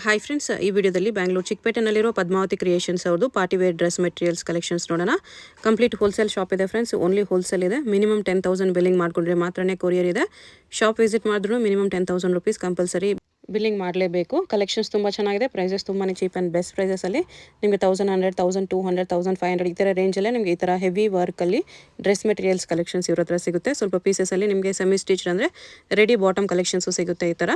Hi friends, ಈ ವಿಡಿಯೋದಲ್ಲಿ ಬ್ಯಾಂಗ್ಳೂರು ಚಿಕ್ಕಪೇಟೆನಲ್ಲಿರೋ ಪದ್ಮಾವತಿ ಕ್ರಿಯೇಷನ್ಸ್ ಅವ್ರದ್ದು party wear dress materials collections ನೋಡೋಣ. ಕಂಪ್ಲೀಟ್ ಹೋಲ್ಸೇಲ್ ಶಾಪ್ ಇದೆ ಫ್ರೆಂಡ್ಸ್. ಓನ್ಲಿ ಹೋಲ್ಸೇಲ್ ಇದೆ. ಮಿನಿಮಮ್ 10,000 ಬಿಲ್ಲಿಂಗ್ ಮಾಡ್ಕೊಂಡ್ರೆ ಮಾತ್ರನೇ ಕೊರಿಯರ್ ಇದೆ. ಶಾಪ್ ವಿಸಿಟ್ ಮಾಡಿದ್ರು ಮಿನಿಮಮ್ 10,000 ರುಪೀಸ್ ಕಂಪಲ್ಸರಿ ಬಿಲ್ಲಿಂಗ್ ಮಾಡಲೇಬೇಕು. ಕಲೆಕ್ಷನ್ಸ್ ತುಂಬ ಚೆನ್ನಾಗಿದೆ. ಪ್ರೈಸಸ್ ತುಂಬಾ ಚೀಪ್ ಆ್ಯಂಡ್ ಬೆಸ್ಟ್ ಪ್ರೈಸಸಲ್ಲಿ ನಿಮಗೆ 1100, 1200, 1500 ಈ ಥರ ರೇಂಜಲ್ಲೇ ನಿಮಗೆ ಈ ಥರ ಹೆವಿ ವರ್ಕಲ್ಲಿ ಡ್ರೆಸ್ ಮೆಟೀರಿಯಲ್ಸ್ ಕಲೆಕ್ಷನ್ಸ್ ಇವ್ರ ಹತ್ರ ಸಿಗುತ್ತೆ. ಸ್ವಲ್ಪ ಪೀಸಸಲ್ಲಿ ನಿಮಗೆ ಸೆಮಿ ಸ್ಟಿಚ್ ಅಂದರೆ ರೆಡಿ ಬಾಟಮ್ ಕಲೆಕ್ಷನ್ಸು ಸಿಗುತ್ತೆ. ಈ ಥರ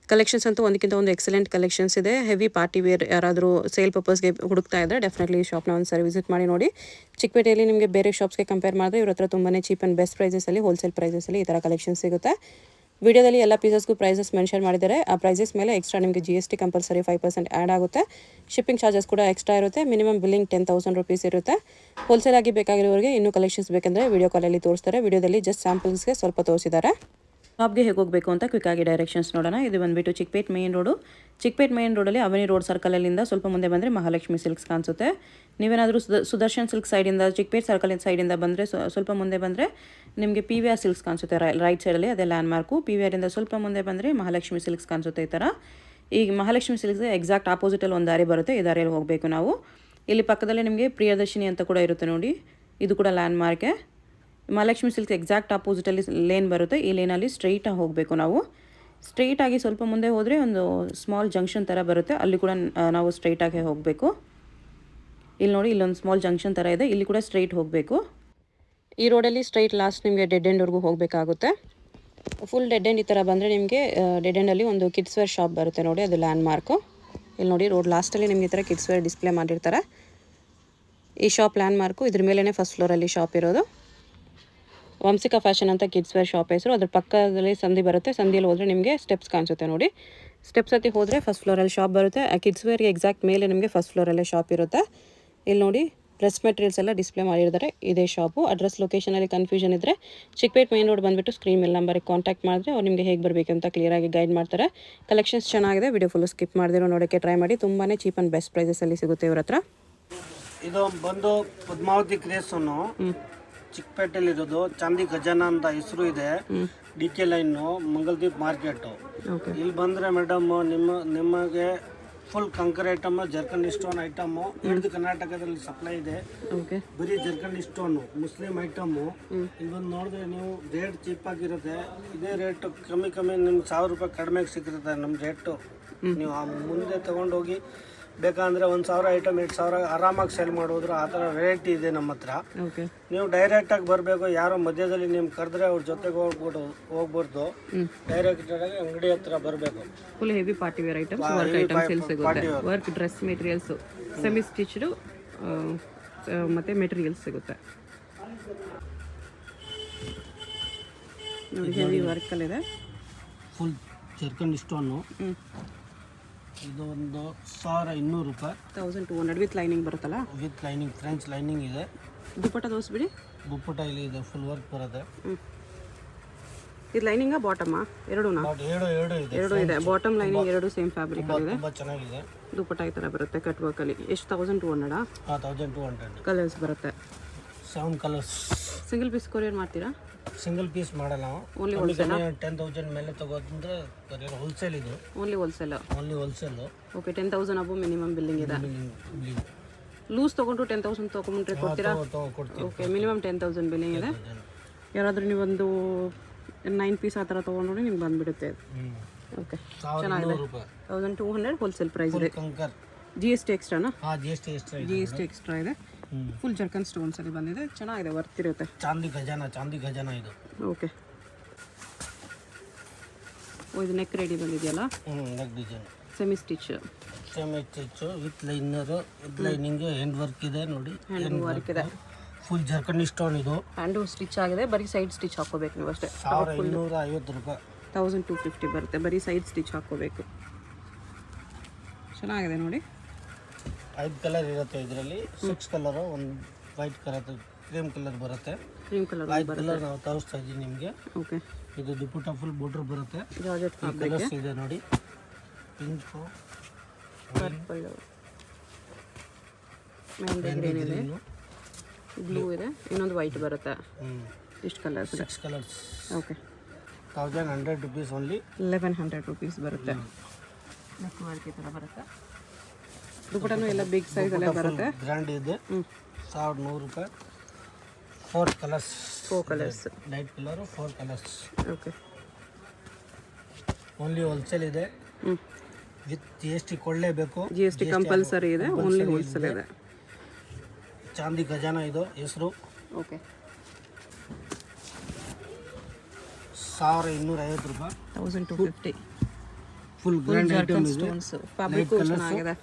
ಕಲೆಕ್ಷನ್ಸ್ ಅಂತೂ ಒಂದಕ್ಕಿಂತ ಒಂದು ಎಕ್ಸಲೆಂಟ್ ಕಲೆಕ್ಷನ್ಸ್ ಇದೆ. ಹೆವಿ ಪಾರ್ಟಿ ವೇರ್ ಯಾರಾದರೂ ಸೇಲ್ ಪರ್ಪಸ್ಗೆ ಹುಡುಕ್ತಾ ಇದ್ದರೆ ಡೆಫಿನೆಟ್ಲಿ ಈ ಶಾಪ್ನ ಒಂದು ಸರಿ ವಿಸಿಟ್ ಮಾಡಿ ನೋಡಿ. ಚಿಕ್ಕಪೇಟೆಯಲ್ಲಿ ನಿಮಗೆ ಬೇರೆ ಶಾಪ್ಸ್ಗೆ ಕಂಪೇರ್ ಮಾಡಿದ್ರೆ ಇವ್ರ ಹತ್ರ ತುಂಬಾ ಚೀಪ್ ಆ್ಯಂಡ್ ಬೆಸ್ಟ್ ಪ್ರೈಸಸಲ್ಲಿ ಹೋಲ್ಸೇಲ್ ಪ್ರೈಸಸಲ್ಲಿ ಈ ಥರ ಕಲೆಕ್ಷನ್ಸ್ ಸಿಗುತ್ತೆ. ವಿಡಿಯೋದಲ್ಲಿ ಎಲ್ಲ ಪೀಸಸ್ಗೂ ಪ್ರೈಸಸ್ ಮೆನ್ಷನ್ ಮಾಡಿದ್ದಾರೆ. ಆ ಪ್ರೈಸಸ್ ಮೇಲೆ ಎಕ್ಸ್ಟ್ರಾ ನಿಮಗೆ GST ಕಂಪಲ್ಸರಿ 5% ಆ್ಯಡ್ ಆಗುತ್ತೆ. ಶಿಪ್ಪಿಂಗ್ ಚಾರ್ಜಸ್ ಕೂಡ ಎಕ್ಸ್ಟ್ರಾ ಇರುತ್ತೆ. ಮಿನಿಮಮ್ ಬಿಲ್ಲಿಂಗ್ 10,000 ರುಪೀಸ್ ಇರುತ್ತೆ. ಹೋಲ್ಸೇಲ್ ಆಗಿ ಬೇಕಾಗಿರೋರಿಗೆ ಇನ್ನೂ ಕಲೆಕ್ಷನ್ಸ್ ಬೇಕಂದರೆ ವಿಡಿಯೋ ಕಾಲಲ್ಲಿ ತೋರಿಸ್ತಾರೆ. ವಿಡಿಯೋದಲ್ಲಿ ಜಸ್ಟ್ ಸ್ಯಾಂಪಲ್ಸ್ಗೆ ಸ್ವಲ್ಪ ತೋರಿಸಿದ್ದಾರೆ. ಶಾಪ್ಗೆ ಹೇಗೆ ಹೋಗಬೇಕು ಅಂತ ಕ್ವಿಕ್ಕಾಗಿ ಡೈರೆಕ್ಷನ್ಸ್ ನೋಡೋಣ. ಇದು ಬಂದುಬಿಟ್ಟು Chickpet main road. Chickpet main ರೋಡಲ್ಲಿ ಅವನಿ ರೋಡ್ ಸರ್ಕಲಲ್ಲಿಂದ ಸ್ವಲ್ಪ ಮುಂದೆ ಬಂದರೆ ಮಹಾಲಕ್ಷ್ಮಿ ಸಿಲ್ಕ್ಸ್ ಕಾಣಿಸುತ್ತೆ. ನೀವೇನಾದರೂ ಸುದರ್ಶನ್ ಸಿಲ್ಕ್ ಸೈಡಿಂದ ಚಿಕ್ಕಪೇಟ್ ಸರ್ಕಲ್ ಸೈಡಿಂದ ಬಂದರೆ ಸ್ವಲ್ಪ ಮುಂದೆ ಬಂದರೆ ನಿಮಗೆ PVR ಸಿಲ್ಕ್ಸ್ ಕಾಣಿಸುತ್ತೆ. ರೈಟ್ ಸೈಡಲ್ಲಿ ಅದೇ ಲ್ಯಾಂಡ್ ಮಾರ್ಕು. PVRinದ ಸ್ವಲ್ಪ ಮುಂದೆ ಬಂದರೆ ಮಹಾಲಕ್ಷ್ಮಿ ಸಿಲ್ಕ್ಸ್ ಕಾಣಿಸುತ್ತೆ. ಈ ಥರ ಈಗ ಮಹಾಲಕ್ಷ್ಮಿ ಸಿಲ್ಕ್ಸ್ ಎಕ್ಸಾಕ್ಟ್ ಆಪೋಸಿಟಲ್ಲಿ ಒಂದು ದಾರಿ ಬರುತ್ತೆ. ಈ ದಾರಿಯಲ್ಲಿ ಹೋಗಬೇಕು ನಾವು. ಇಲ್ಲಿ ಪಕ್ಕದಲ್ಲೇ ನಿಮಗೆ ಪ್ರಿಯದರ್ಶಿನಿ ಅಂತ ಕೂಡ ಇರುತ್ತೆ ನೋಡಿ. ಇದು ಕೂಡ ಲ್ಯಾಂಡ್ ಮಾರ್ಕೆ. ಮಹಾಲಕ್ಷ್ಮಿ ಸಿಲ್ಕ್ ಎಕ್ಸಾಕ್ಟ್ ಆಪೋಸಿಟಲ್ಲಿ ಲೇನ್ ಬರುತ್ತೆ. ಈ ಲೇನಲ್ಲಿ ಸ್ಟ್ರೈಟಾಗಿ ಹೋಗಬೇಕು ನಾವು. ಸ್ಟ್ರೈಟಾಗಿ ಸ್ವಲ್ಪ ಮುಂದೆ ಹೋದರೆ ಒಂದು ಸ್ಮಾಲ್ ಜಂಕ್ಷನ್ ಥರ ಬರುತ್ತೆ. ಅಲ್ಲಿ ಕೂಡ ನಾವು ಸ್ಟ್ರೈಟಾಗಿ ಹೋಗಬೇಕು. ಇಲ್ಲಿ ನೋಡಿ, ಇಲ್ಲೊಂದು ಸ್ಮಾಲ್ ಜಂಕ್ಷನ್ ಥರ ಇದೆ. ಇಲ್ಲಿ ಕೂಡ ಸ್ಟ್ರೈಟ್ ಹೋಗಬೇಕು. ಈ ರೋಡಲ್ಲಿ ಸ್ಟ್ರೈಟ್ ಲಾಸ್ಟ್ ನಿಮಗೆ ಡೆಡ್ ಎಂಡ್ವರೆಗೂ ಹೋಗಬೇಕಾಗುತ್ತೆ. ಫುಲ್ ಡೆಡ್ ಎಂಡ್ ಈ ಥರ ಬಂದರೆ ನಿಮಗೆ ಡೆಡ್ ಎಂಡಲ್ಲಿ ಒಂದು ಕಿಡ್ಸ್ ವೇರ್ ಶಾಪ್ ಬರುತ್ತೆ ನೋಡಿ. ಅದು ಲ್ಯಾಂಡ್ ಮಾರ್ಕು. ಇಲ್ಲಿ ನೋಡಿ, ರೋಡ್ ಲಾಸ್ಟಲ್ಲಿ ನಿಮಗೆ ಈ ಥರ ಕಿಡ್ಸ್ ವೇರ್ ಡಿಸ್ಪ್ಲೇ ಮಾಡಿರ್ತಾರೆ. ಈ ಶಾಪ್ ಲ್ಯಾಂಡ್ ಮಾರ್ಕು. ಇದ್ರ ಮೇಲೇ ಫಸ್ಟ್ ಫ್ಲೋರಲ್ಲಿ ಶಾಪ್ ಇರೋದು. ವಂಸಿಕಾ ಫ್ಯಾಷನ್ ಅಂತ ಕಿಡ್ಸ್ ವೇರ್ ಶಾಪ್ ಹೆಸರು. ಅದ್ರ ಪಕ್ಕದಲ್ಲಿ ಸಂದಿ ಬರುತ್ತೆ. ಸಂದಿಯಲ್ಲಿ ಹೋದರೆ ನಿಮಗೆ ಸ್ಟೆಪ್ಸ್ ಕಾಣಿಸುತ್ತೆ ನೋಡಿ. ಸ್ಟೆಪ್ಸ್ ಹತ್ತಿ ಹೋದರೆ ಫಸ್ಟ್ ಫ್ಲೋರಲ್ಲಿ ಶಾಪ್ ಬರುತ್ತೆ. ಆ ಕಿಡ್ಸ್ ವೇರ್ಗೆ ಎಕ್ಸಾಕ್ಟ್ ಮೇಲೆ ನಿಮಗೆ ಫಸ್ಟ್ ಫ್ಲೋರಲ್ಲೇ ಶಾಪ್ ಇರುತ್ತೆ. ಇಲ್ಲಿ ನೋಡಿ, ಡ್ರೆಸ್ ಮೆಟೀರಿಯಲ್ಸ್ ಎಲ್ಲ ಡಿಸ್ಪ್ಲೇ ಮಾಡಿರ್ತಾರೆ. ಇದೇ ಶಾಪು. ಅಡ್ರೆಸ್ ಲೊಕೇಶನಲ್ಲಿ ಕನ್ಫ್ಯೂಷನ್ ಇದ್ದರೆ ಚಿಕ್ಕಪೇಟ್ ಮೇನ್ ರೋಡ್ ಬಂದುಬಿಟ್ಟು ಸ್ಕ್ರೀನ್ ಮೇಲೆ ನಂಬರಿಗೆ ಕಾಂಟ್ಯಾಕ್ಟ್ ಮಾಡಿದ್ರೆ ಅವ್ರು ನಿಮಗೆ ಹೇಗೆ ಬರಬೇಕು ಅಂತ ಕ್ಲಿಯರಾಗಿ ಗೈಡ್ ಮಾಡ್ತಾರೆ. ಕಲೆಕ್ಷನ್ಸ್ ಚೆನ್ನಾಗಿದೆ. ವಿಡಿಯೋ ಫುಲ್ಲು ಸ್ಕಿಪ್ ಮಾಡಿದಿರೋ ನೋಡೋಕ್ಕೆ ಟ್ರೈ ಮಾಡಿ. ತುಂಬಾ ಚೀಪ್ ಆ್ಯಂಡ್ ಬೆಸ್ಟ್ ಪ್ರೈಸಸಲ್ಲಿ ಸಿಗುತ್ತೆ ಇವ್ರ ಹತ್ರ. ಇದು ಬಂದು ಪದ್ಮಾವತಿ ಕ್ರೇಸನ್ನು ಚಿಕ್ಕಪೇಟೆಯಲ್ಲಿರೋದು. ಚಾಂದಿ ಖಜಾನ ಅಂತ ಹೆಸರು ಇದೆ. DK line, Mangaldeep market. ಇಲ್ಲಿ ಬಂದರೆ ಮೇಡಮ್ ನಿಮಗೆ ಫುಲ್ ಕಂಕರ್ ಐಟಮ್, ಜರ್ಕನ್ ಸ್ಟೋನ್ ಐಟಮು ಹಿಡಿದು ಕರ್ನಾಟಕದಲ್ಲಿ ಸಪ್ಲೈ ಇದೆ. ಬರೀ ಜರ್ಕನ್ ಸ್ಟೋನು ಮುಸ್ಲಿಂ ಐಟಮು. ಇಲ್ಲಿ ಬಂದು ನೋಡಿದ್ರೆ ನೀವು ರೇಟ್ ಚೀಪ್ ಆಗಿರುತ್ತೆ. ಇದೇ ರೇಟ್ ಕಮ್ಮಿ ನಿಮ್ಗೆ 1000 ರೂಪಾಯಿ ಕಡಿಮೆಗೆ ಸಿಕ್ಕಿರುತ್ತೆ ನಮ್ಮ ರೇಟು. ನೀವು ಮುಂದೆ ತೊಗೊಂಡೋಗಿ ಬೇಕಂದರೆ 1,000 ಐಟಮ್ 2,000 ಆರಾಮಾಗಿ ಸೇಲ್ ಮಾಡೋದ್ರು. ಆ ಥರ ರೇಟ್ ಇದೆ ನಮ್ಮ ಹತ್ರ. ನೀವು ಡೈರೆಕ್ಟಾಗಿ ಬರಬೇಕು. ಯಾರೋ ಮಧ್ಯದಲ್ಲಿ ನಿಮ್ಗೆ ಕರೆದ್ರೆ ಅವ್ರ ಜೊತೆಗೆ ಹೋಗ್ಬಾರ್ದು. ಡೈರೆಕ್ಟಾಗಿ ಅಂಗಡಿ ಹತ್ರ ಬರಬೇಕು. Full heavy party wear items, work items ಎಲ್ಲಿ ಸಿಗುತ್ತೆ. Work dress materials, semi stitched ಮತ್ತು ಮೆಟೀರಿಯಲ್ಸ್ ಸಿಗುತ್ತೆ ನೋಡಿ. ಹೆವಿ ವರ್ಕಲ್ಲಿದೆ. Full zircon stone. ಇದು ಒಂದು 1,200 ರೂಪಾಯಿ. 1,200 ವಿತ್ ಲೈನಿಂಗ್ ಬರುತ್ತಲ್ಲ. ವಿತ್ ಲೈನಿಂಗ್, ಫ್ರೆಂಚ್ ಲೈನಿಂಗ್ ಇದೆ. ದುಪ್ಪಟ್ಟ ತೋರಿಸ್ಬಿಡಿ. ದುಪ್ಪಟ್ಟ ಇಲ್ಲಿ ಇದೆ, ಫುಲ್ ವರ್ಕ್ ಬರುತ್ತೆ. ಇದು ಲೈನಿಂಗ ಬಾಟಮ್ಮ ಎರಡೂನಾ? ಎರಡು ಇದೆ. ಬಾಟಮ್ ಲೈನಿಂಗ್ ಎರಡು ಸೇಮ್ ಫ್ಯಾಬ್ರಿಕ್ ಇದೆ. ತುಂಬ ಚೆನ್ನಾಗಿದೆ. ದುಪ್ಪಟ್ಟ ಈ ಥರ ಬರುತ್ತೆ ಕಟ್ ವರ್ಕಲ್ಲಿ. ಎಷ್ಟು? 1,200? 1,200. ಕಲರ್ಸ್ ಬರುತ್ತೆ. 7 ಕಲರ್ಸ್. ಸಿಂಗಲ್ ಪೀಸ್ ಕೊರಿಯರ್ ಮಾಡ್ತೀರಾ? ಸಿಂಗಲ್ ಪೀಸ್ ಮಾಡಲ್ಲ. Only wholesale. 10,000 ಮೇಲೆ ತಗೋದ್ರೆ ಹೋಲ್ಸೇಲ್. ಇದು ಓನ್ಲಿ ಹೋಲ್ಸೇಲ್. ಓಕೆ. 10,000 ಅಬೋ ಮಿನಿಮಮ್ ಬಿಲ್ಲಿಂಗ್ ಇದೆ. ಲೂಸ್ ತೊಗೊಂಡ್ರು 10,000 ತೊಗೊಂಡ್ರೆ ಕೊಡ್ತೀರಾ? ಓಕೆ. ಮಿನಿಮಮ್ 10,000 ಬಿಲ್ಲಿಂಗ್ ಇದೆ. ಯಾರಾದರೂ ನೀವೊಂದು 9 ಪೀಸ್ ಆ ಥರ ತೊಗೊಂಡ್ರೆ ನಿಮ್ಗೆ ಬಂದುಬಿಡುತ್ತೆ. ಓಕೆ, ಚೆನ್ನಾಗಿದೆ. 1,200 ಹೋಲ್ಸೇಲ್ ಪ್ರೈಸ್ ಇದೆ. GST ಎಕ್ಸ್ಟ್ರಾನಾ? GST ಎಕ್ಸ್ಟ್ರಾ ಇದೆ. ಫುಲ್ ಜರ್ಕನ್ ಸ್ಟೋನ್ಸ್ ಅಲ್ಲಿ ಬಂದಿದೆ. ಚೆನ್ನಾಗಿದೆ, ವರ್ತ್ ಇರುತ್ತೆ. ಚಾಂದಿ ಖಜಾನ ಇದು. ಓಕೆ. ಇದು ನೆಕ್ ರೆಡಿ ಬಂದಿದೆಯಲ್ಲ. Neck design semi stitch with liner, lining, hand work ಇದೆ ನೋಡಿ. ಹ್ಯಾಂಡ್ ವರ್ಕ್ ಇದೆ. ಫುಲ್ ಜರ್ಕನ್ ಸ್ಟೋನ್ ಇದು. ಹ್ಯಾಂಡ್ ಸ್ಟಿಚ್ ಆಗಿದೆ. ಬರೀ ಸೈಡ್ ಸ್ಟಿಚ್ ಹಾಕೋಬೇಕು ನೀವು ಅಷ್ಟೇ. 1,250 ರೂಪಾಯಿ. 1,250 ಬರುತ್ತೆ. ಬರೀ ಸೈಡ್ ಸ್ಟಿಚ್ ಹಾಕೋಬೇಕು. ಚೆನ್ನಾಗಿದೆ ನೋಡಿ. 5 ಕಲರ್ ಇರುತ್ತೆ ಇದರಲ್ಲಿ. 6 ಕಲರ್, ಒಂದು ವೈಟ್ ಕಲರ್, ಕ್ರೀಮ್ ಕಲರ್ ಬರುತ್ತೆ. ಕ್ರೀಮ್ ಕಲರ್ 5 ಕಲರ್ ನಾವು ತೋರಿಸ್ತಾ ಇದ್ದೀವಿ ನಿಮಗೆ. ಓಕೆ. ಇದು ದುಪ್ಪಟ್ಟ ಫುಲ್ ಬಾರ್ಡರ್ ಬರುತ್ತೆ. ಜಾರ್ಜೆಟ್ ಫ್ಯಾಬ್ರಿಕ್ ಕಲರ್ಸ್ ಇದೆ ನೋಡಿ. ಪಿಂಕ್, ಪರ್ಪಲ್, ಮೆಹಂದಿ ಗ್ರೀನ್ ಇದೆ, ಬ್ಲೂ ಇದೆ, ಇನ್ನೊಂದು ವೈಟ್ ಬರುತ್ತೆ. ಇಷ್ಟು colours. 6 colours. Okay. 1,100 rupees only. 1,100 rupees ಬರುತ್ತೆ. ನೆಕ್ ವರ್ಕ್ ಈ ಥರ ಬರುತ್ತೆ. ದುಪಟ್ಟನು ಎಲ್ಲ ಬಿಗ್ ಸೈಜಲ್ಲೇ ಬರುತ್ತೆ. ಗ್ರ್ಯಾಂಡ್ ಇದೆ. 1100 ರೂಪಾಯಿ. 4 colours. Light colour 4 colours. Okay. Only wholesale ಇದೆ. ವಿತ್ GST ಕೊಡಲೇಬೇಕು. GST ಕಂಪಲ್ಸರಿ ಇದೆ. ಓನ್ಲಿ ಹೋಲ್ಸೇಲ್ ಇದೆ. ಚಾಂದಿ ಖಜಾನ ಇದು ಹೆಸರು. ಓಕೆ. 1250 ರೂಪಾಯಿ. 1250. ಫುಲ್ ಗ್ರ್ಯಾಂಡ್ ಐಟಮ್ ಇದೆ. ಫ್ಯಾಬ್ರಿಕ್ ಚೆನ್ನಾಗಿದೆ.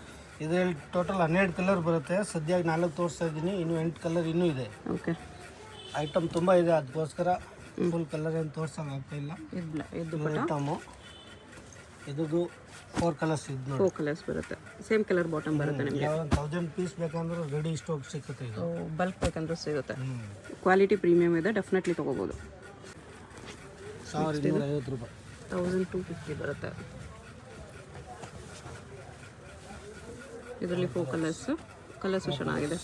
ಇದರಲ್ಲಿ ಟೋಟಲ್ 12 ಕಲರ್ ಬರುತ್ತೆ. ಸದ್ಯಕ್ಕೆ 4 ತೋರಿಸ್ತಾ ಇದ್ದೀನಿ. ಇನ್ನು 8 ಕಲರ್ ಇನ್ನೂ ಇದೆ. ಓಕೆ. ಐಟಮ್ ತುಂಬ ಇದೆ, ಅದಕ್ಕೋಸ್ಕರ ಫುಲ್ ಕಲರ್ ಏನು ತೋರ್ಸಂಗೆ ಆಗ್ತಾ ಇಲ್ಲ. ಇದು ಐಟಮು ಇದ್ದು 4 ಕಲರ್ಸ್ ಇದು ನೋಡಿ. 4 ಕಲರ್ಸ್ ಬರುತ್ತೆ. ಸೇಮ್ ಕಲರ್ ಬಾಟಮ್ ಬರುತ್ತೆ ನಿಮಗೆ. ಯಾವ 1000 ಪೀಸ್ ಬೇಕಂದ್ರೆ ರೆಡಿ ಸ್ಟಾಕ್ ಸಿಗುತ್ತೆ. ಇದು ಬಲ್ಕ್ ಬೇಕಂದ್ರೂ ಸಿಗುತ್ತೆ. ಕ್ವಾಲಿಟಿ ಪ್ರೀಮಿಯಮ್ ಇದೆ, ಡೆಫಿನೆಟ್ಲಿ ತೊಗೋಬೋದು. 1250 ರೂಪಾಯಿ. 1250 ಬರುತ್ತೆ. ಇದರಲ್ಲಿ 4 ಕಲರ್ಸು ಚೆನ್ನಾಗಿದೆ.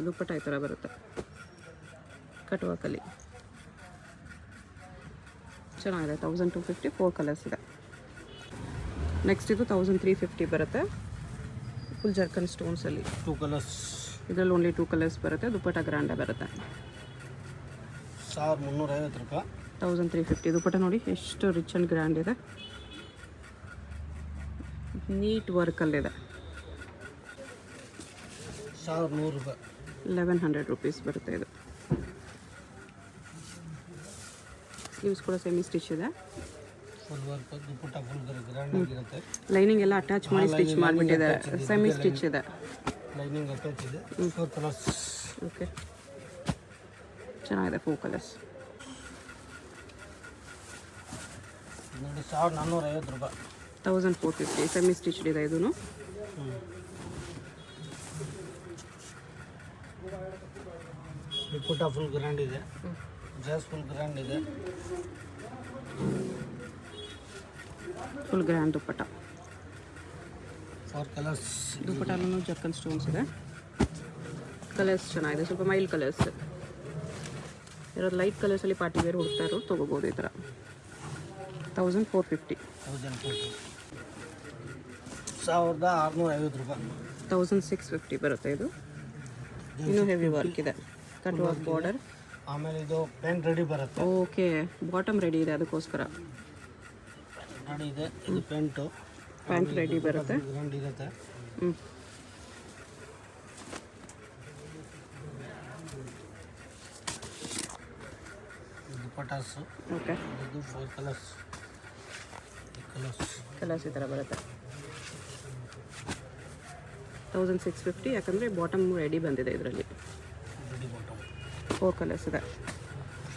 ದುಪ್ಪಟ್ಟ ಈ ಥರ ಬರುತ್ತೆ. ಕಟ್ವಾಕಲ್ಲಿ ಚೆನ್ನಾಗಿದೆ. 1250. 4 ಕಲರ್ಸ್ ಇದೆ. ನೆಕ್ಸ್ಟ್ ಇದು 1350 ಬರುತ್ತೆ. Full ಜರ್ಕನ್ ಸ್ಟೋನ್ಸಲ್ಲಿ 2 colours. ಇದರಲ್ಲಿ ಓನ್ಲಿ 2 ಕಲರ್ಸ್ ಬರುತ್ತೆ. ದುಪ್ಪಟ್ಟ ಗ್ರ್ಯಾಂಡೇ ಬರುತ್ತೆ. 1350 ರೂಪಾಯಿ. 1350. ದುಪ್ಪಟ್ಟ ನೋಡಿ ಎಷ್ಟು ರಿಚ್ ಆ್ಯಂಡ್ ಗ್ರ್ಯಾಂಡ್ ಇದೆ. ನೀಟ್ ವರ್ಕಲ್ಲಿದೆ. 1100 ರೂಪಾಯಿ. 1100 ರೂಪೀಸ್ ಬರುತ್ತೆ ಇದು. ಸ್ಲೀವ್ಸ್ ಕೂಡ ಸೆಮಿ ಸ್ಟಿಚ್ ಇದೆ. ಫುಲ್ ವರ್ಕ್ ದುಪ್ಪಟ್ಟ ಫುಲ್ ಗ್ರ್ಯಾಂಡ್ ಆಗಿರುತ್ತೆ. ಲೈನಿಂಗ್ ಎಲ್ಲ ಅಟ್ಯಾಚ್ ಮಾಡಿ ಸ್ಟಿಚ್ ಮಾಡಿಬಿಟ್ಟಿದೆ. ಸೆಮಿ ಸ್ಟಿಚ್ ಇದೆ. ಲೈನಿಂಗ್ ಅಟ್ಯಾಚ್ ಇದೆ. 4 ಕಲರ್ಸ್. ಓಕೆ. ಚೆನ್ನಾಗಿದೆ. 4 ಕಲರ್ಸ್ ನೋಡಿ. 1450 ರೂಪಾಯಿ. 1450. ಸೆಮಿ ಸ್ಟಿಚ್ ಇದೆ ಇದೂ. ದುಪ್ಪಟ್ಟ ಫುಲ್ ಗ್ರ್ಯಾಂಡ್ ಇದೆ. ಡ್ರೆಸ್ ಫುಲ್ ಗ್ರ್ಯಾಂಡ್ ಇದೆ. ಫುಲ್ ಗ್ರ್ಯಾಂಡ್ ದುಪ್ಪಟ್ಟ. 4 ಕಲರ್ಸ್. ದುಪ್ಪಟ್ಟಲ್ಲೂ ಜರ್ಕನ್ ಸ್ಟೋನ್ಸ್ ಇದೆ. ಕಲರ್ಸ್ ಚೆನ್ನಾಗಿದೆ. ಸ್ವಲ್ಪ ಮೈಲ್ಡ್ ಕಲರ್ಸ್ ಇರೋದು. ಲೈಟ್ ಕಲರ್ಸಲ್ಲಿ ಪಾರ್ಟಿ ವೇರ್ ಹುಡುಕ್ತಾ ಇರೋದು ತೊಗೋಬೋದು ಈ ಥರ. 1450. 1650 ರೂಪಾಯಿ. 1650 ಬರುತ್ತೆ ಇದು. ಇನ್ನೂ ಹೆವಿ ವರ್ಕ್ ಇದೆ. Cut work border. ಆಮೇಲೆ ಇದು ಪ್ಯಾಂಟ್ ರೆಡಿ ಬರುತ್ತೆ. ಓಕೆ. ಬಾಟಮ್ ರೆಡಿ ಇದೆ, ಅದಕ್ಕೋಸ್ಕರ ರೆಡಿ ಇದೆ. ಇದು ಪ್ಯಾಂಟ್ ರೆಡಿ ಬರುತ್ತೆ. ಗ್ರ್ಯಾಂಡ್ ಇರುತ್ತೆ. ದುಪ್ಪಟ್ಟಾಸು. ಓಕೆ. ಇದು 4 ಕಲರ್ಸ್. ಕಲರ್ಸ್ ಈ ಥರ ಬರುತ್ತೆ. 1650. ಯಾಕಂದರೆ ಬಾಟಮ್ ರೆಡಿ ಬಂದಿದೆ ಇದರಲ್ಲಿ. 4 ಕಲರ್ಸ್ ಇದೆ.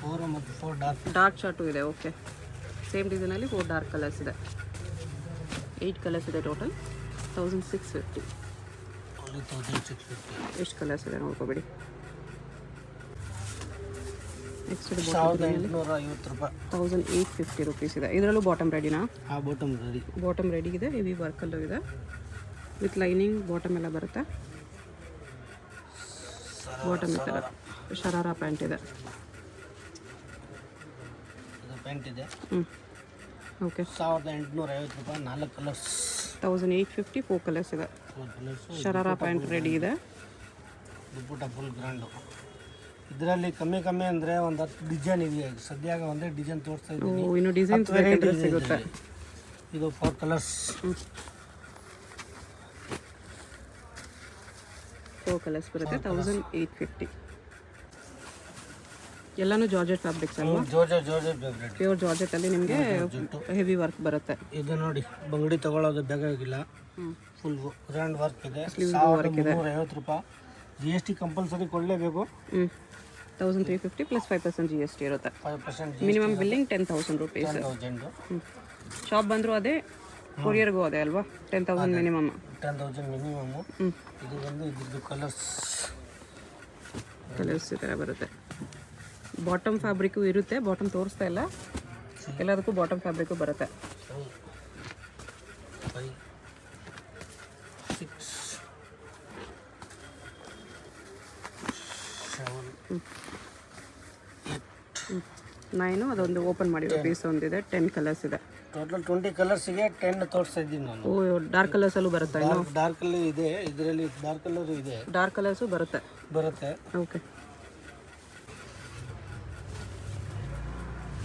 4 ಮತ್ತು 4 ಡಾರ್ಕ್ ಚಾರ್ಟು ಇದೆ. ಓಕೆ. ಸೇಮ್ ಡಿಸೈನಲ್ಲಿ 4 ಡಾರ್ಕ್ ಕಲರ್ಸ್ ಇದೆ. 8 ಕಲರ್ಸ್ ಇದೆ ಟೋಟಲ್. 1650. ಎಷ್ಟು ಕಲರ್ಸ್ ಇದೆ ನೋಡ್ಕೋಬೇಡಿ. ನೆಕ್ಸ್ಟ್ 1850 ರೂಪಾಯಿ. 1850 ರೂಪೀಸ್ ಇದೆ. ಇದರಲ್ಲೂ ಬಾಟಮ್ ರೆಡಿನಾ? ಬಾಟಮ್ ರೆಡಿ ಇದೆ. ಹೆವಿ ವರ್ಕಲ್ಲೂ ಇದೆ. ವಿತ್ ಲೈನಿಂಗ್ ಬಾಟಮ್ ಎಲ್ಲ ಬರುತ್ತೆ. ಬಾಟಮ್ ಈ ಥರ ಶರಾರ ಪ್ಯಾಂಟ್ ಇದೆ. ಪ್ಯಾಂಟ್ ಇದೆ. ಓಕೆ. 1850 ರೂಪಾಯಿ. 4 ಕಲರ್ಸ್. 1850. 4 ಕಲರ್ಸ್ ಇದೆ. ಶರಾರ ಪ್ಯಾಂಟ್ ರೆಡಿ ಇದೆ. ದುಪ್ಪಟ್ಟ ಫುಲ್ ಗ್ರ್ಯಾಂಡು. ಇದರಲ್ಲಿ ಕಮ್ಮಿ ಅಂದರೆ ಒಂದು 10 ಡಿಸೈನ್ ಇದೆ. ಸದ್ಯಾಗ ಒಂದೇ ಡಿಸೈನ್ ತೋರಿಸ್ತಾ ಇದ್ದೀನಿ. ಇನ್ನು ಡಿಸೈನ್ಸ್ ಬೇಕಂದ್ರೆ ಸಿಗುತ್ತೆ. ಇದು 4 ಕಲರ್ಸ್. 4 ಕಲರ್ಸ್ ಬರುತ್ತೆ. 1850. ಎಲ್ಲಾನು ಜಾರ್ಜೆಟ್ ಫ್ಯಾಬ್ರಿಕ್ಸ್ ಅಲ್ವಾ? Georgette fabric. ಪ್ಯೂರ್ ಜಾರ್ಜೆಟ್ ಅಲ್ಲಿ ನಿಮಗೆ ಹೆವಿ ವರ್ಕ್ ಬರುತ್ತೆ. ಇದು ನೋಡಿ, ಬಂಗಡಿ ತಗೊಳ್ಳೋದು ಬೇಕಾಗಿಲ್ಲ. ಫುಲ್ ಗ್ರ್ಯಾಂಡ್ ವರ್ಕ್ ಇದೆ. 1350 ರೂಪಾಯಿ. GST ಕಂಪಲ್ಸರಿ ಕೊಡಲೇಬೇಕು. 1350 ಪ್ಲಸ್ 5% GST ಇರುತ್ತೆ. 5% ಮಿನಿಮಮ್ ಬಿಲ್ಲಿಂಗ್ 10,000 ರೂಪೀಸ್. ಶಾಪ್ ಬಂದರೂ ಅದೇ, ಕೊರಿಯರ್ಗೂ ಅದೇ ಅಲ್ವಾ? 10,000 ಮಿನಿಮಮ್. 10,000 ಮಿನಿಮಮ್. ಇದು ಬಂದು ಇದ್ರದ್ದು ಕಲರ್ಸ್ ಈ ಥರ ಬರುತ್ತೆ. ಬಾಟಮ್ ಫ್ಯಾಬ್ರಿಕ್ಕು ಇರುತ್ತೆ. ಬಾಟಮ್ ತೋರಿಸ್ತಾ ಇಲ್ಲ, ಎಲ್ಲದಕ್ಕೂ ಬಾಟಮ್ ಫ್ಯಾಬ್ರಿಕ್ಕು ಬರುತ್ತೆ. 5, 6, 7, 8, 9 ಅದೊಂದು ಓಪನ್ ಮಾಡಿರೋ ಪೀಸ್ ಒಂದಿದೆ. 10 ಕಲರ್ಸ್ ಇದೆ. ಟೋಟಲ್ 20 ಕಲರ್ಸಿಗೆ 10 ತೋರಿಸ್ತಾ ಇದ್ದೀನಿ ನಾನು. ಓ ಡಾರ್ಕ್ ಕಲರ್ಸಲ್ಲೂ ಬರುತ್ತಾ? ಇನ್ನು ಡಾರ್ಕ್ ಕಲರ್ ಇದೆ, ಇದರಲ್ಲಿ ಡಾರ್ಕ್ ಕಲರ್ ಇದೆ. ಡಾರ್ಕ್ ಕಲರ್ಸು ಬರುತ್ತೆ. ಓಕೆ.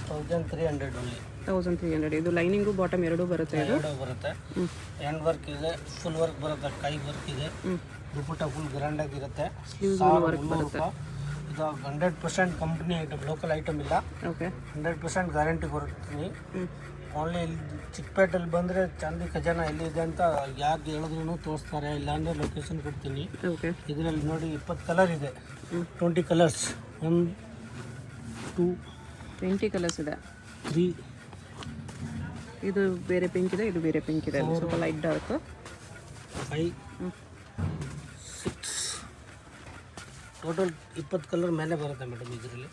1300 ಓನ್ಲಿ. 1300. ಇದು ಲೈನಿಂಗು ಬಾಟಮ್ ಎರಡೂ ಬರುತ್ತೆ. ಇದು ಬರುತ್ತೆ. ಹ್ಯಾಂಡ್ ವರ್ಕ್ ಇದೆ, ಫುಲ್ ವರ್ಕ್ ಬರುತ್ತೆ, ಕೈ ವರ್ಕ್ ಇದೆ. ದುಪ್ಪಟ್ಟ ಫುಲ್ ಗ್ರ್ಯಾಂಡ್ ಆಗಿರುತ್ತೆ. ವರ್ಕ್ ಬರುತ್ತೆ. ಇದು 100% ಕಂಪ್ನಿ ಐಟಮ್, ಲೋಕಲ್ ಐಟಮ್ ಇಲ್ಲ. ಓಕೆ. 100% ಗ್ಯಾರಂಟಿ ಕೊಡ್ತೀನಿ. ಓನ್ಲಿ ಇಲ್ಲಿ ಚಿಕ್ಕಪೇಟೆಲ್ಲಿ ಬಂದರೆ ಚಾಂದಿ ಖಜಾನ ಎಲ್ಲಿದೆ ಅಂತ ಯಾರು ಹೇಳಿದ್ರು ತೋರಿಸ್ತಾರೆ, ಇಲ್ಲಾಂದರೆ ಲೊಕೇಶನ್ ಕೊಡ್ತೀನಿ. ಓಕೆ. ಇದರಲ್ಲಿ ನೋಡಿ 20 ಕಲರ್ ಇದೆ. 20 ಕಲರ್ಸ್. 1 2 20 ಕಲರ್ಸ್ ಇದೆ. 3 ಇದು ಬೇರೆ ಪಿಂಕ್ ಇದೆ, ಇದು ಬೇರೆ ಪಿಂಕ್ ಇದೆ. ಸ್ವಲ್ಪ ಲೈಟ್ ಡಾರ್ಕ್. 5 6 ಟೋಟಲ್ 20 ಕಲರ್ ಮೇಲೆ ಬರುತ್ತೆ ಮೇಡಮ್ ಇದರಲ್ಲಿ.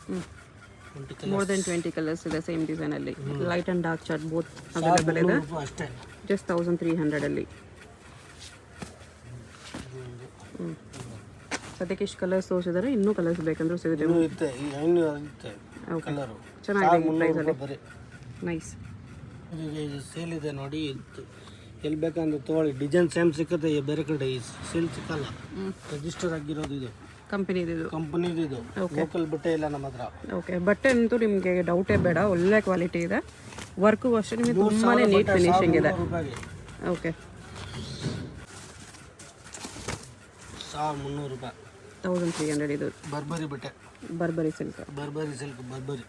20 ಕಲರ್. ಮೋರ್ ದೆನ್ 20 ಕಲರ್ಸ್ ಇದೆ ಸೇಮ್ ಡಿಸೈನಲ್ಲಿ. Light and dark chart both available ಇದೆ. ಅಷ್ಟೇ. ಜಸ್ಟ್ 1300 ಅಲ್ಲಿ. ಸದ್ಯಕ್ಕೆ ಇಷ್ಟು ಕಲರ್ಸ್ ತೋರಿಸಿದರೆ ಇನ್ನೂ ಕಲರ್ಸ್ ಬೇಕಂದ್ರೂ ಸಿಗುತ್ತೆ. ಕಲರು ಚೆನ್ನಾಗಿದೆ ಬರೀ. ನೈಸ್. ಇದು ಸೇಲ್ ಇದೆ ನೋಡಿ, ಎಲ್ಲಿ ಬೇಕಂದ್ರೆ ತೊಗೊಳ್ಳಿ. ಡಿಸೈನ್ ಸೇಮ್ ಸಿಕ್ಕತ್ತೆ, ಬೇರೆ ಕಡೆ ಈ ಸೇಲ್ ಸಿಕ್ಕಲ್ಲ. ರಿಜಿಸ್ಟರ್ ಆಗಿರೋದು ಇದು, ಕಂಪನಿದು ಇದು. ಲೋಕಲ್ ಬಟ್ಟೆ ಇಲ್ಲ ನಮ್ಮ ಹತ್ರ. ಓಕೆ. ಬಟ್ಟೆ ಅಂತೂ ನಿಮಗೆ ಡೌಟೇ ಬೇಡ, ಒಳ್ಳೆ ಕ್ವಾಲಿಟಿ ಇದೆ. ವರ್ಕು ಅಷ್ಟೇ ನಿಮಗೆ ತುಂಬಾ ನೀಟ್ ಫಿನಿಶಿಂಗ್ ಇದೆ. ಓಕೆ. 1300 ರೂಪಾಯಿ. 1300 ಇದು ಬರ್ಬರಿ ಬಟ್ಟೆ. ಬರ್ಬರಿ ಸಿಲ್ಕ್. ಬರ್ಬರಿ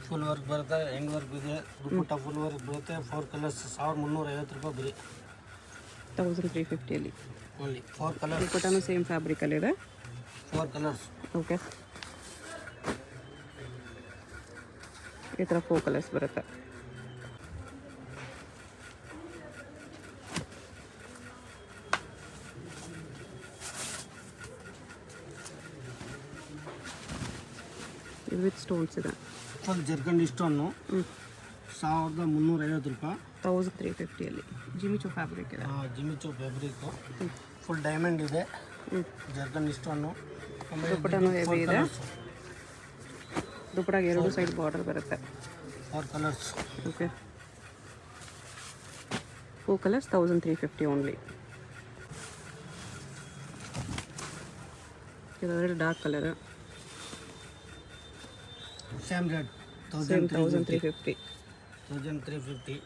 ಫುಲ್ ವರ್ಕ್ ಬರುತ್ತೆ, ಎಂಡ್ ವರ್ಕ್ ಇದೆ. ದುಪ್ಪಟ್ಟ ಫುಲ್ ವರ್ಕ್ ಬರುತ್ತೆ. 4 ಕಲರ್ಸ್ 1350 ರೂಪಾಯಿ ಬರೀ. 1350 ಅಲ್ಲಿ ಓನ್ಲಿ 4 ಕಲರ್ಸ್. ದುಪ್ಪಟ್ಟನು ಸೇಮ್ ಫ್ಯಾಬ್ರಿಕಲ್ಲಿ ಇದೆ. 4 ಕಲರ್ಸ್. ಓಕೆ. ಈ ಥರ 4 ಕಲರ್ಸ್ ಬರುತ್ತೆ. ವಿತ್ ಸ್ಟೋನ್ಸ್ ಇದೆ. Full zircon stone. 1350 ರೂಪಾಯಿ. 1350 ಅಲ್ಲಿ ಜಿಮಿಚೋ ಫ್ಯಾಬ್ರಿಕ್ ಇದೆ. ಜಿಮಿಚೋ ಫ್ಯಾಬ್ರಿಕ್ ಫುಲ್ ಡೈಮಂಡ್ ಇದೆ. ಜರ್ಕಂಡ್ ಸ್ಟೋನು. ದುಪ್ಪಟ್ಟನು ಹೆವಿ ಇದೆ. ದುಪ್ಪಟ್ಟಾಗೆ ಎರಡು ಸೈಡ್ ಬಾರ್ಡರ್ ಬರುತ್ತೆ. 4 ಕಲರ್ಸ್. ಓಕೆ. 4 colours 1350 only. ಇದರಲ್ಲಿ dark colour. Same rate. 1350.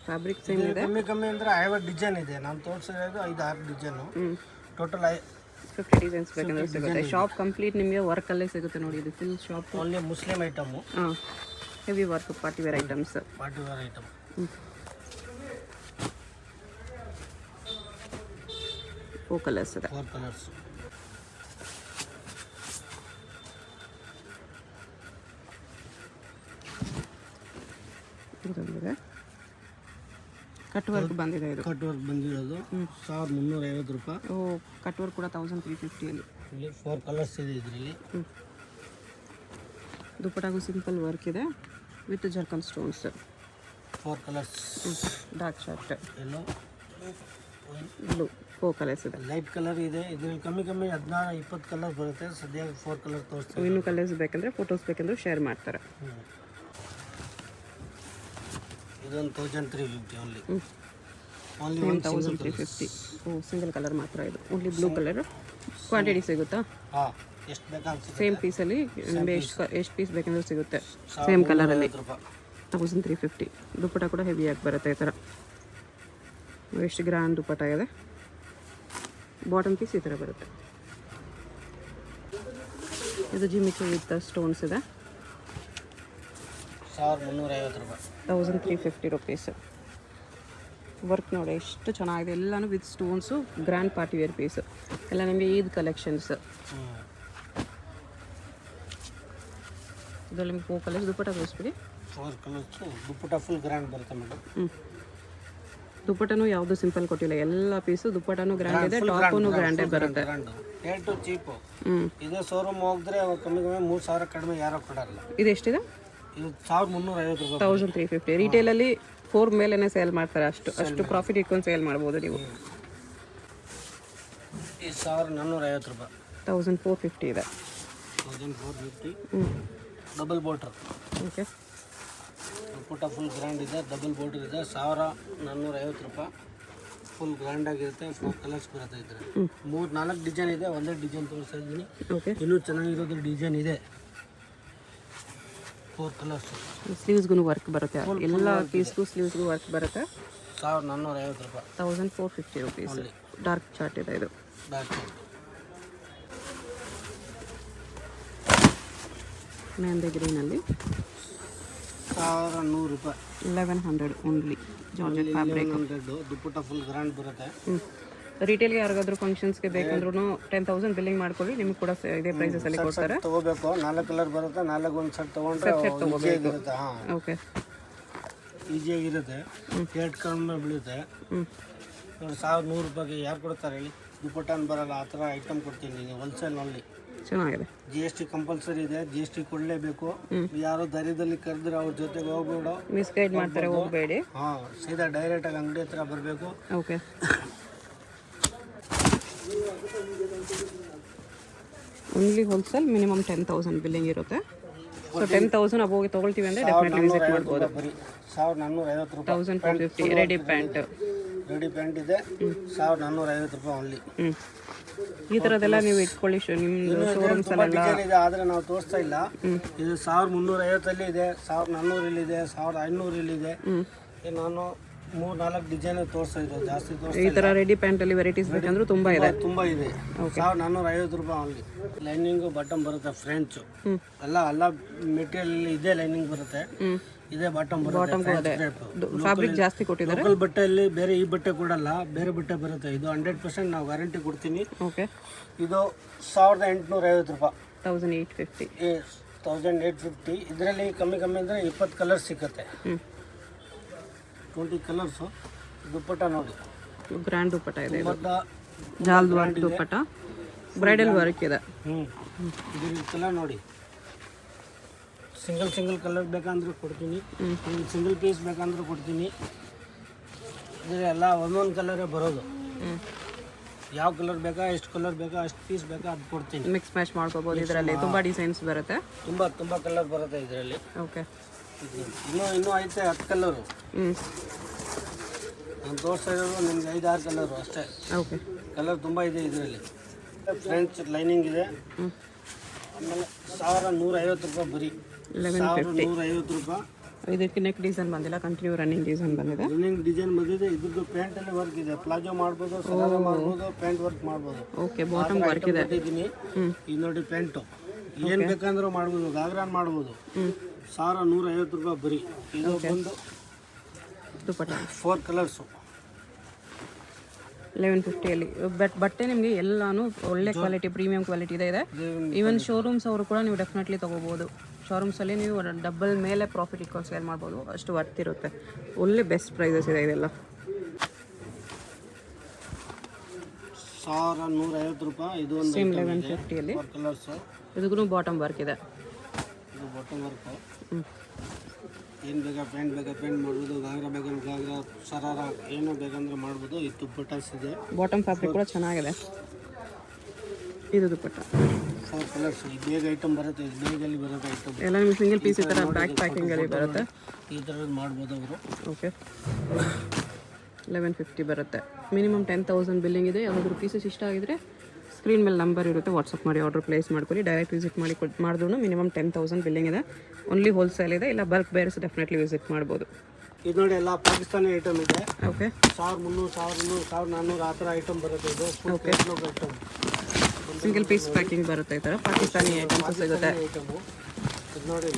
Fabric same ಇದೆ. ಕಮ್ಮಿ ಅಂದರೆ 50 ಡಿಸೈನ್ ಇದೆ. ನಾನು ತೋರಿಸಿರೋದು 5-6 ಡಿಸೈನು. ಟೋಟಲ್ 50 ಡಿಸೈನ್ಸ್ ಬೇಕಂದ್ರೆ ಸಿಗುತ್ತೆ. ಶಾಪ್ ಕಂಪ್ಲೀಟ್ ನಿಮಗೆ ವರ್ಕಲ್ಲೇ ಸಿಗುತ್ತೆ ನೋಡಿ. ಇದು full shop only Muslim item. Heavy work partywear items. 4 colours ಇದೆ. 4 ಕಲರ್ಸ್. ಇದೊಂದಿದೆ. ಕಟ್ ವರ್ಕ್ ಬಂದಿದೆ. ಇದು ಕಟ್ ವರ್ಕ್ ಬಂದಿರೋದು 1350 ರೂಪಾಯಿ. ಕಟ್ ವರ್ಕ್ ಕೂಡ 1350 ಅಲ್ಲಿ. ಇಲ್ಲಿ 4 ಕಲರ್ಸ್ ಇದೆ ಇದರಲ್ಲಿ. ದುಪ್ಪಟ್ಟಾಗೂ ಸಿಂಪಲ್ ವರ್ಕ್ ಇದೆ with ಜರ್ಕನ್ stones. 4 colours. Dark short. Yellow blue. 4 colours ಇದೆ. ಲೈಟ್ ಕಲರ್ ಇದೆ. ಇದರಲ್ಲಿ ಕಮ್ಮಿ 16-20 ಕಲರ್ ಬರುತ್ತೆ. ಸದ್ಯ 4 ಕಲರ್ ತೋರಿಸ್ತೀವಿ. ಇನ್ನೂ ಕಲರ್ಸ್ ಬೇಕಂದ್ರೆ ಫೋಟೋಸ್ ಬೇಕಂದ್ರೆ ಶೇರ್ ಮಾಡ್ತಾರೆ. ಇದೊಂದು 1350 ಓನ್ಲಿ. 1350. ಸಿಂಗಲ್ ಕಲರ್ ಮಾತ್ರ ಇದು. Only blue colour. ಕ್ವಾಂಟಿಟಿ ಸಿಗುತ್ತಾ? ಎಷ್ಟು ಬೇಕಾಗುತ್ತೆ ಸೇಮ್ ಪೀಸಲ್ಲಿ ನಿಮಗೆ ಎಷ್ಟು ಪೀಸ್ ಬೇಕಂದ್ರೆ ಸಿಗುತ್ತೆ. ಸೇಮ್ ಕಲರಲ್ಲಿ 1350. ದುಪ್ಪಟ್ಟ ಕೂಡ ಹೆವಿಯಾಗಿ ಬರುತ್ತೆ ಈ ಥರ. ಎಷ್ಟು ಗ್ರ್ಯಾಂಡ್ ದುಪ್ಪಟ್ಟ ಇದೆ. ಬಾಟಮ್ ಪೀಸ್ ಈ ಥರ ಬರುತ್ತೆ. ಇದು ಜಿಮಿಚು ವಿತ್ ಸ್ಟೋನ್ಸ್ ಇದೆ. 1350 ರೂಪಾಯಿ. 1350 ರುಪೀಸ್. ವರ್ಕ್ ನೋಡಿ ಎಷ್ಟು ಚೆನ್ನಾಗಿದೆ. ಎಲ್ಲನೂ with stones. Grand party wear piece ಎಲ್ಲ ನಿಮಗೆ ಈದ್ ಕಲೆಕ್ಷನ್ಸ್. ಇದರಲ್ಲಿ ನಿಮಗೆ 4 ಕಲರ್ಸ್. ದುಪ್ಪಟ್ಟ ತೋರಿಸ್ಬಿಡಿ. 4 ಕಲರ್ಸು. ದುಪ್ಪಟ್ಟ ಫುಲ್ ಗ್ರ್ಯಾಂಡ್ ಬರುತ್ತೆ ಮೇಡಮ್. ದುಪ್ಪಟ್ಟನೂ ಯಾವುದು ಸಿಂಪಲ್ ಕೊಟ್ಟಿಲ್ಲ. ಎಲ್ಲ ಪೀಸು ದುಪ್ಪಟ್ಟನೂ ಗ್ರ್ಯಾಂಡ್ ಇದೆ, ಟಾಪೂ ಗ್ರ್ಯಾಂಡೇ ಬರುತ್ತೆ. Rate cheap. ಇದೇ ಶೋರೂಮ್ ಹೋಗಿದ್ರೆ ಕಮ್ಮಿ 3000 ಕಡಿಮೆ ಯಾರೋ ಕೊಡಲ್ಲ. ಇದು ಎಷ್ಟಿದೆ? ಇದು 1350 ರೂಪಾಯಿ. 1350. ರಿಟೇಲಲ್ಲಿ 4 ಮೇಲೇ ಸೇಲ್ ಮಾಡ್ತಾರೆ. ಅಷ್ಟು ಪ್ರಾಫಿಟ್ ಇಟ್ಕೊಂಡು ಸೇಲ್ ಮಾಡ್ಬೋದು ನೀವು. ಈ 1450 ರೂಪಾಯಿ. 1450 ಇದೆ. 1450. Double border. ಓಕೆ. ದುಪ್ಪಟ್ಟ ಫುಲ್ ಗ್ರ್ಯಾಂಡ್ ಇದೆ, ಡಬಲ್ ಬಾರ್ಡರ್ ಇದೆ, 1450 ರೂಪಾಯಿ. ಫುಲ್ ಗ್ರ್ಯಾಂಡ್ ಆಗಿರುತ್ತೆ. 4 ಕಲರ್ಸ್ ಬರುತ್ತೆ ಇದ್ರೆ. 3-4 ಡಿಸೈನ್ ಇದೆ, ಒಂದೇ ಡಿಸೈನ್ ತೋರಿಸ್ತಾ ಇದ್ದೀನಿ. ಓಕೆ. ಇನ್ನೂ ಚೆನ್ನಾಗಿರೋದು ಡಿಸೈನ್ ಇದೆ. 4 ಕಲರ್ಸ್. ಸ್ಲೀವ್ಸ್ಗೂ ವರ್ಕ್ ಬರುತ್ತೆ, ಎಲ್ಲ ಪೀಸ್ಗೂ ಸ್ಲೀವ್ಸ್ಗೂ ವರ್ಕ್ ಬರುತ್ತೆ. 1450 ರೂಪಾಯಿ. 1450 ರುಪೀಸ್. ಡಾರ್ಕ್ ಚಾರ್ಟ್ ಇದೆ ಇದು. ಡಾರ್ಕ್ ಮೆಹಂದಿ ಗ್ರೀನಲ್ಲಿ 1100 ರೂಪಾಯಿ. 1100 ಓನ್ಲಿ. Georgette fabric. 1100. ದುಪ್ಪಟ್ಟ ಫುಲ್ ಗ್ರ್ಯಾಂಡ್ ಬರುತ್ತೆ. ರಿಟೇಲ್ಗೆ ಯಾರಿಗಾದ್ರೂ ಫಂಕ್ಷನ್ಸ್ಗೆ ಬೇಕಂದ್ರೂ 10,000 ಬಿಲ್ಲಿಂಗ್ ಮಾಡ್ಕೊಳ್ಳಿ, ನಿಮ್ಗೆ ಕೂಡ ಇದೇ ಪ್ರೈಸಸಲ್ಲಿ ಕೊಡ್ತಾರೆ. ತಗೋಬೇಕು, 4 ಕಲರ್ ಬರುತ್ತೆ. 4 ಒಂದು ಸೆಟ್ ತೊಗೊಂಡ್ರೆ ಈಸಿಯಾಗಿರುತ್ತೆ. ಹಾಂ, ಓಕೆ. ಈಸಿಯಾಗಿರುತ್ತೆ. ರೇಟ್ ಕಡಿಮೆ ಬೀಳುತ್ತೆ. ನೋಡಿ, 1100 ರೂಪಾಯಿಗೆ ಯಾರು ಕೊಡ್ತಾರೆ ಹೇಳಿ? ದುಪ್ಪಟ್ಟನ ಬರಲ್ಲ, ಆ ಥರ ಐಟಮ್ ಕೊಡ್ತೀನಿ ನೀವು ಹೋಲ್ಸೇಲ್ನಲ್ಲಿ. ಚೆನ್ನಾಗಿದೆ. GST ಕಂಪಲ್ಸರಿ ಇದೆ, GST ಕೊಡಲೇಬೇಕು. ಯಾರೋ ಧೈರ್ಯದಲ್ಲಿ ಕರೆದ್ರೆ ಅವ್ರ ಜೊತೆಗೆ ಹೋಗ್ಬೇಡ, ಮಿಸ್ಗೈಡ್ ಮಾಡ್ತಾರೆ, ಹೋಗಬೇಡಿ. ಹಾಂ, ಸೀದಾ ಡೈರೆಕ್ಟಾಗಿ ಅಂಗಡಿ ಹತ್ರ ಬರಬೇಕು. Okay. Only wholesale, minimum 10,000 billing ಇರುತ್ತೆ. ಸೊ 10,000 ಅಬೋಗೆ ತೊಗೊಳ್ತೀವಿ ಅಂದರೆ ಡೆಫಿನೆಟ್ಲಿ ವಿಸಿಟ್ ಮಾಡ್ಬೋದು. ಬರೀ 1450 ರೂಪಾಯಿ. 1450 ರೆಡಿ ಪ್ಯಾಂಟ್. ರೆಡಿ ಪ್ಯಾಂಟ್ ಇದೆ, 1450 ರೂಪಾಯಿ ಓನ್ಲಿ. ಈ ಥರದ್ದೆಲ್ಲ ನೀವು ಇಟ್ಕೊಳ್ಳಿ, ನಿಮ್ಮದು ಶೋರೂಮ್ಸ್ ಅಲ್ಲೆಲ್ಲ ಡಿಸೈನ್ ಇದೆ, ಆದರೆ ನಾವು ತೋರಿಸ್ತಾ ಇಲ್ಲ. ಇದು 1350 ಇದೆ, 1400 ಇದೆ, 1500 ಇದೆ. ನಾನು 3-4 ಡಿಸೈನ್ ತೋರಿಸ್ತಾ ಇರೋದು, ಜಾಸ್ತಿ ತೋರಿಸ್ತಾ ಈ ಥರ ರೆಡಿ ಪ್ಯಾಂಟಲ್ಲಿ ವೆರೈಟೀಸ್ ಬೇಕಂದ್ರೆ ತುಂಬ ಇದೆ. ತುಂಬ ಇದೆ. 1450 ರೂಪಾಯಿ ಓನ್ಲಿ. ಲೈನಿಂಗು ಬಾಟಮ್ ಬರುತ್ತೆ, ಫ್ರೆಂಚ್ ಎಲ್ಲ ಮೆಟೀರಿಯಲ್ ಇದೆ. ಲೈನಿಂಗ್ ಬರುತ್ತೆ, ಇದೇ ಬಾಟಮ್ ಬರುತ್ತೆ. ಫ್ಯಾಬ್ರಿಕ್ ಜಾಸ್ತಿ ಕೊಟ್ಟಿದ್ದಾರೆ. ಲೋಕಲ್ ಬಟ್ಟೆಯಲ್ಲಿ ಬೇರೆ ಈ ಬಟ್ಟೆ ಕೊಡಲ್ಲ, ಬೇರೆ ಬಟ್ಟೆ ಬರುತ್ತೆ. ಇದು 100% ನಾವು ಗ್ಯಾರಂಟಿ ಕೊಡ್ತೀನಿ. ಓಕೆ. ಇದು 1850 ರೂಪಾಯಿ. 1850. 1850. ಇದರಲ್ಲಿ ಕಮ್ಮಿ ಅಂದರೆ 20 ಕಲರ್ಸ್ ಸಿಗುತ್ತೆ. 20 ಕಲರ್ಸು. ದುಪ್ಪಟ್ಟ ನೋಡಿ, ಗ್ರ್ಯಾಂಡ್ ದುಪ್ಪಟ್ಟ ಇದೆ. ಜಾಲ್ ವರ್ಕ್ ದುಪ್ಪಟ್ಟ, ಬ್ರೈಡಲ್ ವರ್ಕ್ ಇದೆ. ಇದ್ರ ಕಲರ್ ನೋಡಿ, ಸಿಂಗಲ್ ಕಲರ್ ಬೇಕಂದ್ರೆ ಕೊಡ್ತೀನಿ, ಸಿಂಗಲ್ ಪೀಸ್ ಬೇಕಂದ್ರೆ ಕೊಡ್ತೀನಿ. ಇದೆಲ್ಲ ಒಂದೊಂದು ಕಲರೇ ಬರೋದು. ಯಾವ ಕಲರ್ ಬೇಕಾ, ಎಷ್ಟು ಕಲರ್ ಬೇಕಾ, ಎಷ್ಟು ಪೀಸ್ ಬೇಕಾ ಅದು ಕೊಡ್ತೀನಿ. ಮಿಕ್ಸ್ ಮ್ಯಾಚ್ ಮಾಡ್ಕೋಬೋದು. ಇದರಲ್ಲಿ ತುಂಬ ಡಿಸೈನ್ಸ್ ಬರುತ್ತೆ, ತುಂಬ ಕಲರ್ ಬರುತ್ತೆ ಇದರಲ್ಲಿ. ಓಕೆ. ಇನ್ನೂ ಐತೆ 10 ಕಲರು. ನಾನು ತೋರಿಸ್ತಾ ಇರೋದು ನಿಮ್ಗೆ 5-6 ಕಲರು ಅಷ್ಟೇ. ಓಕೆ. ಕಲರ್ ತುಂಬ ಇದೆ ಇದರಲ್ಲಿ. ಫ್ರೆಂಚ್ ಲೈನಿಂಗ್ ಇದೆ. ಆಮೇಲೆ 1150 ರೂಪಾಯಿ ಬರೀ. 1150 ರೂಪಾಯಿ. ಇದಕ್ಕೆ ನೆಕ್ ಡಿಸೈನ್ ಬಂದಿಲ್ಲ, ಕಂಟಿನ್ಯೂ ರನ್ನಿಂಗ್ ಡಿಸೈನ್ ಬಂದಿದೆ. ರನ್ನಿಂಗ್ ಡಿಸೈನ್ ಬಂದಿದೆ. ಇದ್ರದ್ದು ಪ್ಯಾಂಟಲ್ಲಿ ವರ್ಕ್ ಇದೆ, ಪ್ಲಾಜೋ ಮಾಡ್ಬೋದು, ಸರಾರ ಮಾಡ್ಬೋದು, ಪ್ಯಾಂಟ್ ವರ್ಕ್ ಮಾಡ್ಬೋದು. ಓಕೆ. ಬಾಟಮ್ ವರ್ಕ್ ಇದೆ. ಇದು ನೋಡಿ ಪ್ಯಾಂಟು, ಏನು ಬೇಕಂದ್ರೂ ಮಾಡ್ಬೋದು, ಗಾಗ್ರಾನ್ ಮಾಡ್ಬೋದು. 1150 ರೂಪಾಯಿ ಬರೀ. ಇದು ಬಂದು ದುಪ್ಪಟ್ಟ 4 ಕಲರ್ಸು. 1150ಅಲ್ಲಿ ಬಟ್ಟೆ ನಿಮಗೆ ಎಲ್ಲಾನು ಒಳ್ಳೆ ಕ್ವಾಲಿಟಿ, ಪ್ರೀಮಿಯಂ ಕ್ವಾಲಿಟಿ ಇದೆ. ಈವನ್ ಶೋರೂಮ್ಸ್ ಅವರು ಕೂಡ ನೀವು ಡೆಫಿನೆಟ್ಲಿ ತೊಗೋಬೋದು. ಶೋರೂಮ್ಸಲ್ಲಿ ನೀವು ಡಬಲ್ ಮೇಲೆ ಪ್ರಾಫಿಟ್ ಇಟ್ಕೊಂಡು ಸೇಲ್ ಮಾಡ್ಬೋದು, ಅಷ್ಟು ವರ್ತ್ ಇರುತ್ತೆ. ಒಳ್ಳೆ ಬೆಸ್ಟ್ ಪ್ರೈಸಸ್ ಇದೆ ಇದೆಲ್ಲ. 1150 ರೂಪಾಯಿ. ಇದು ಒಂದು ಸೇಮ್ 1150ಅಲ್ಲಿ. 4 ಕಲರ್ಸು. ಇದಕ್ಕೂ ಬಾಟಮ್ ವರ್ಕ್ ಇದೆ. ಇದು ಬಾಟಮ್ ವರ್ಕು. ಏನು ಬೇಕಾ ಪ್ಯಾಂಟ್ ಮಾಡ್ಬೋದು, ಗಾಗ್ರಾ ಬೇಕಂದ್ರೆ ಗಾಗ್ರಾ, ಸರಾರ ಏನು ಬೇಕಂದ್ರೆ ಮಾಡ್ಬೋದು. ಇದು ದುಪ್ಪಟ್ಟಾಸ್ ಇದೆ. ಬಾಟಮ್ ಫ್ಯಾಬ್ರಿಕ್ ಕೂಡ ಚೆನ್ನಾಗಿದೆ. ಇದು ದುಪ್ಪಟ್ಟ 4 ಕಲರ್ಸ್. ಈ ಬೇಗ ಐಟಮ್ ಬರುತ್ತೆ, ಇದು ಬೇಗಲ್ಲಿ ಬರುತ್ತೆ ಐಟಮ್ ಎಲ್ಲ ನಿಮಗೆ ಸಿಂಗಲ್ ಪೀಸ್ ಈ ಥರ ಬ್ಯಾಕ್ ಪ್ಯಾಕಿಂಗಲ್ಲಿ ಬರುತ್ತೆ. ಈ ಥರದ್ದು ಮಾಡ್ಬೋದು ಅವರು. ಓಕೆ. 1150 ಬರುತ್ತೆ. ಮಿನಿಮಮ್ 10,000 ಬಿಲ್ಲಿಂಗ್ ಇದೆ. ಯಾವುದಾದ್ರೂ ಪೀಸಸ್ ಇಷ್ಟ ಆಗಿದ್ರೆ ಸ್ಕ್ರೀನ್ ಮೇಲೆ ನಂಬರ್ ಇರುತ್ತೆ, ವಾಟ್ಸಪ್ ಮಾಡಿ ಆರ್ಡರ್ ಪ್ಲೇಸ್ ಮಾಡ್ಕೊಳ್ಳಿ. ಡೈರೆಕ್ಟ್ ವಿಸಿಟ್ ಮಾಡಿದ್ರು ಮಿನಿಮಮ್ 10,000 ಬಿಲ್ಲಿಂಗ್ ಇದೆ. ಓನ್ಲಿ ಹೋಲ್ಸೇಲ್ ಇದೆ, ಇಲ್ಲ ಬಲ್ಕ್ ಬೇರ್ಸ್ ಡೆಫಿನೆಟ್ಲಿ ವಿಸಿಟ್ ಮಾಡ್ಬೋದು. ಇದು ನೋಡಿ, ಎಲ್ಲ ಪಾಕಿಸ್ತಾನಿ ಐಟಮ್ ಇದೆ. ಓಕೆ. 1300, 1200, 1400 ಆ ಥರ ಐಟಮ್ ಬರುತ್ತೆ. ಇದು okay. Item single piece packing ಬರುತ್ತೆ. ಈ ಥರ ಪಾಕಿಸ್ತಾನಿ ಐಟಮ್ಸ್ ಸಿಗುತ್ತೆ. ಐಟಮು ಇದು ನೋಡಿ,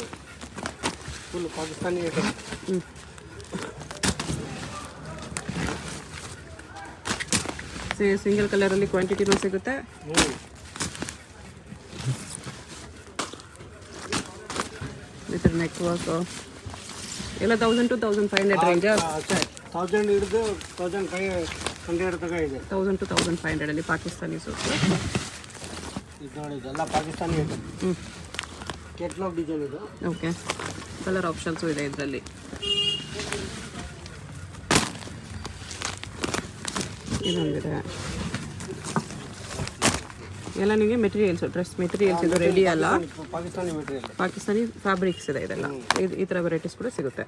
ಫುಲ್ ಪಾಕಿಸ್ತಾನಿ ಐಟಮ್. ಸಿಂಗಲ್ ಕಲರಲ್ಲಿ ಕ್ವಾಂಟಿಟಿನೂ ಸಿಗುತ್ತೆ. ವಿತ್ ನೆಕ್ ವರ್ಕ್ ಎಲ್ಲ 1000 to 1500 ರೇಂಜ್. 1000 ಹಿಡಿದು 1500 ತನಕ ಇದೆ. 1000 to 1500 ಅಲ್ಲಿ ಪಾಕಿಸ್ತಾನಿ ಸೂಟ್. ಇದು ನೋಡಿ, ಇದೆಲ್ಲ ಪಾಕಿಸ್ತಾನಿ ಐಟಮ್. ಕೆಟ್ಲಾಗ್ ಡಿಸೈನ್ ಇದು. ಓಕೆ. ಕಲರ್ ಆಪ್ಷನ್ಸು ಇದೆ ಇದರಲ್ಲಿ. ಇದೊಂದಿದೆ. ಎಲ್ಲ ನಿಮಗೆ ಮೆಟೀರಿಯಲ್ಸ್, ಡ್ರೆಸ್ ಮೆಟೀರಿಯಲ್ಸ್ ಇದು ರೆಡಿ ಅಲ್ಲ, ಪಾಕಿಸ್ತಾನಿ ಮೆಟೀರಿಯಲ್, ಪಾಕಿಸ್ತಾನಿ ಫ್ಯಾಬ್ರಿಕ್ಸ್ ಇದೆ ಇದೆಲ್ಲ. ಈ ಥರ ವೆರೈಟೀಸ್ ಕೂಡ ಸಿಗುತ್ತೆ.